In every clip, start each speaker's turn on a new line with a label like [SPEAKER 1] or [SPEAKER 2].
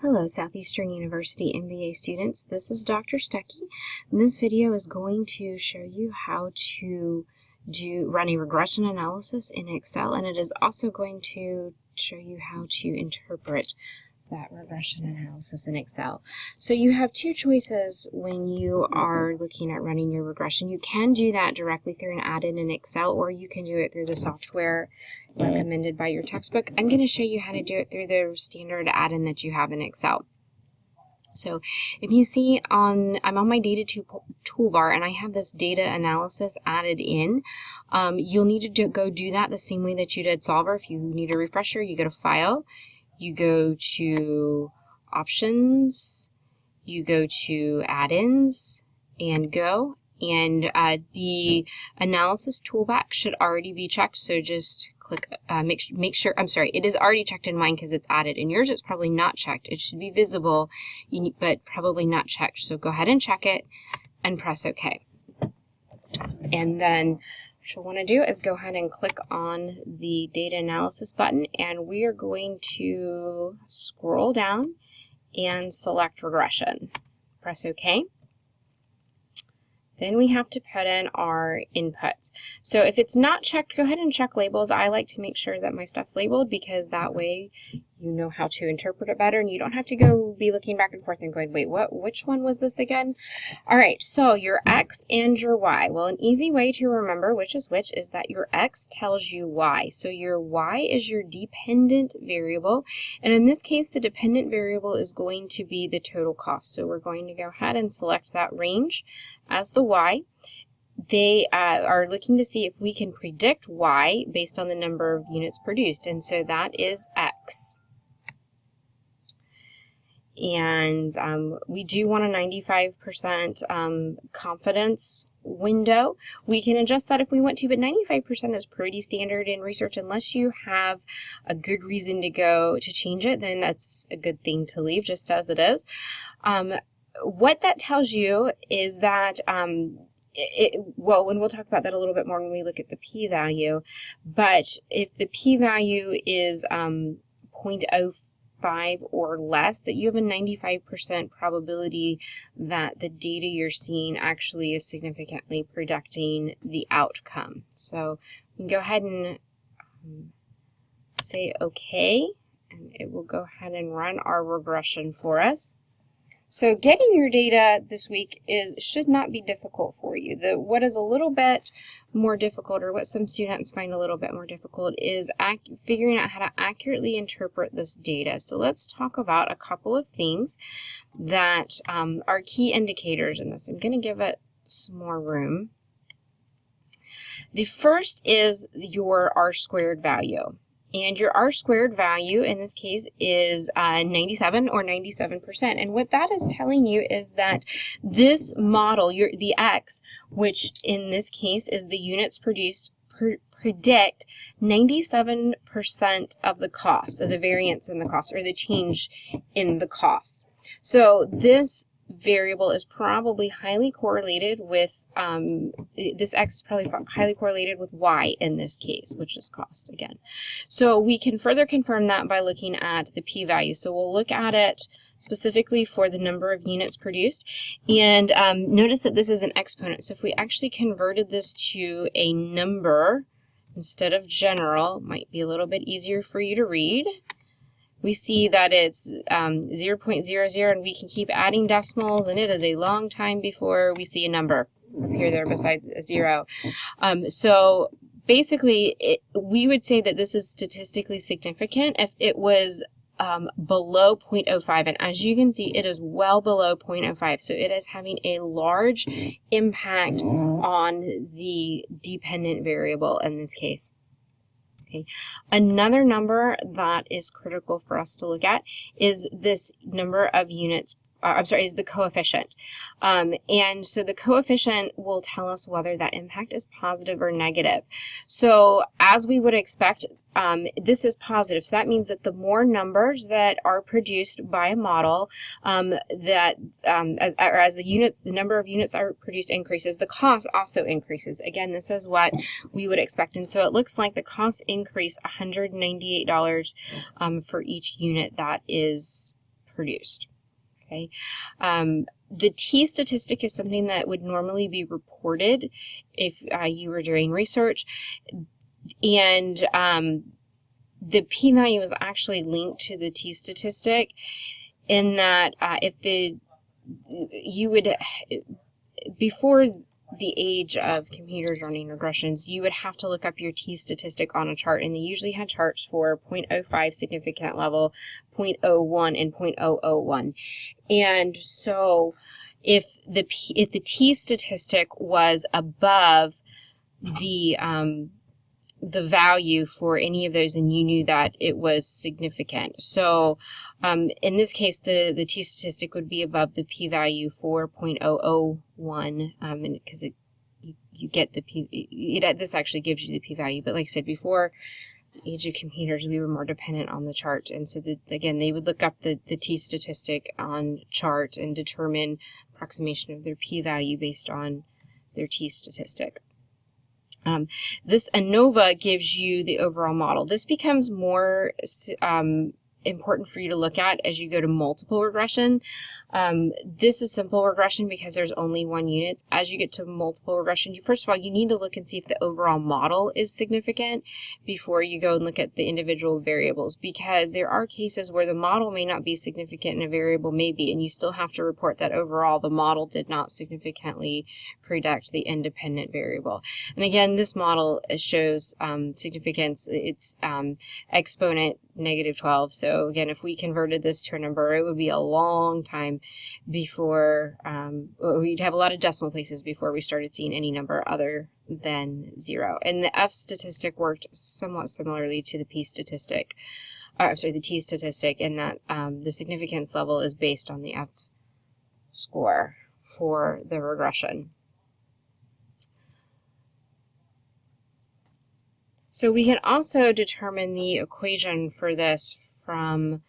[SPEAKER 1] Hello, Southeastern University MBA students. This is Dr. Stuckey, and this video is going to show you how to run a regression analysis in Excel, and it is also going to show you how to interpret that regression analysis in Excel. So you have two choices when you are looking at running your regression. You can do that directly through an add-in in Excel, or you can do it through the software recommended by your textbook. I'm going to show you how to do it through the standard add-in that you have in Excel. So if you see I'm on my data toolbar and I have this data analysis added in. You'll need to go do that the same way that you did Solver. If you need a refresher, you go to File, you go to Options, you go to Add-ins, and Go. And the analysis toolbox should already be checked, so just click, make sure, I'm sorry, it is already checked in mine because it's added. In yours, it's probably not checked. It should be visible, but probably not checked. So go ahead and check it and press OK. And then what you'll want to do is go ahead and click on the data analysis button, and we are going to scroll down and select regression. Press OK. Then we have to put in our inputs. So if it's not checked, go ahead and check labels. I like to make sure that my stuff's labeled because that way you know how to interpret it better and you don't have to go be looking back and forth and going, wait, which one was this again? All right, so your X and your Y. Well, an easy way to remember which is that your X tells you Y. So your Y is your dependent variable. And in this case, the dependent variable is going to be the total cost. So we're going to go ahead and select that range as the Y. They are looking to see if we can predict Y based on the number of units produced. And so that is X. And we do want a 95% confidence window. We can adjust that if we want to, but 95% is pretty standard in research. Unless you have a good reason to change it, then that's a good thing to leave just as it is. What that tells you is that, well, and we'll talk about that a little bit more when we look at the p-value, but if the p-value is 0.05 or less, that you have a 95% probability that the data you're seeing actually is significantly predicting the outcome. So we can go ahead and say OK, and it will go ahead and run our regression for us. So getting your data this week should not be difficult for you. What is a little bit more difficult, or what some students find a little bit more difficult, is figuring out how to accurately interpret this data. So let's talk about a couple of things that are key indicators in this. I'm going to give it some more room. The first is your R-squared value. And your R-squared value in this case is 97 or 97%. And what that is telling you is that this model, the X, which in this case is the units produced, predict 97% of the cost, of the variance in the cost, or the change in the cost. So this variable is probably highly correlated with, this X is probably highly correlated with Y in this case, which is cost again. So we can further confirm that by looking at the p-value. So we'll look at it specifically for the number of units produced. And notice that this is an exponent. So if we actually converted this to a number instead of general, it might be a little bit easier for you to read. We see that it's 0.00, and we can keep adding decimals, and it is a long time before we see a number appear there beside a 0. So basically, we would say that this is statistically significant if it was below 0.05, and as you can see, it is well below 0.05, so it is having a large impact on the dependent variable in this case. Okay. Another number that is critical for us to look at is this number of units, is the coefficient. And so the coefficient will tell us whether that impact is positive or negative. So as we would expect, this is positive. So that means that the more numbers that are produced by a model, as the number of units are produced increases, the cost also increases. Again, this is what we would expect. And so it looks like the costs increase $198 for each unit that is produced. Okay. The t-statistic is something that would normally be reported if you were doing research, and the p-value is actually linked to the t-statistic in that before the age of computers running regressions, you would have to look up your t-statistic on a chart, and they usually had charts for 0.05 significant level, 0.01, and 0.001. And so if the t-statistic was above the value for any of those, and you knew that it was significant. So in this case, the t-statistic would be above the p-value for 0.001, and because you get the this actually gives you the p-value. But like I said, before the age of computers, we were more dependent on the chart, and so again, they would look up the t-statistic on chart and determine approximation of their p-value based on their t-statistic. This ANOVA gives you the overall model. This becomes more important for you to look at as you go to multiple regression. This is simple regression because there's only one unit. As you get to multiple regression, first of all, you need to look and see if the overall model is significant before you go and look at the individual variables, because there are cases where the model may not be significant and a variable may be, and you still have to report that overall the model did not significantly predict the independent variable. And again, this model shows significance. It's exponent -12. So again, if we converted this to a number, it would be a long time before, we'd have a lot of decimal places before we started seeing any number other than 0. And the F statistic worked somewhat similarly to the P statistic, the T statistic, in that the significance level is based on the F score for the regression. So we can also determine the equation for this from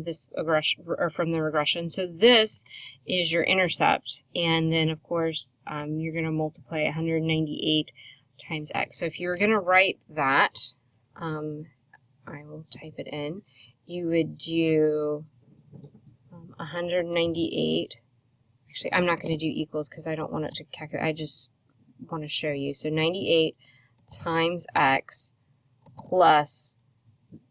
[SPEAKER 1] this regression, or from the regression. So this is your intercept, and then of course you're going to multiply 198 times x. So if you were going to write that, I will type it in. You would do 198. Actually, I'm not going to do equals because I don't want it to calculate. I just want to show you. So 98 times x plus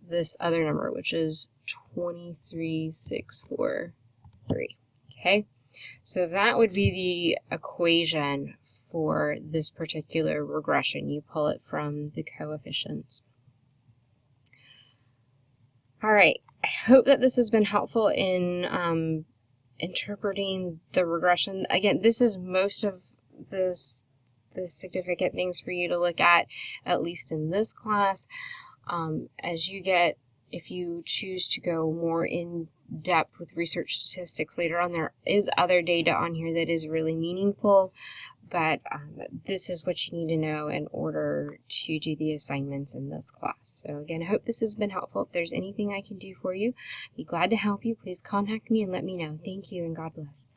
[SPEAKER 1] this other number, which is 23,643. Okay, so that would be the equation for this particular regression. You pull it from the coefficients. All right, I hope that this has been helpful in interpreting the regression. Again, this is most of the significant things for you to look at least in this class. As you get, if you choose to go more in depth with research statistics later on, there is other data on here that is really meaningful, but this is what you need to know in order to do the assignments in this class. So again, I hope this has been helpful. If there's anything I can do for you, I'd be glad to help you. Please contact me and let me know. Thank you, and God bless.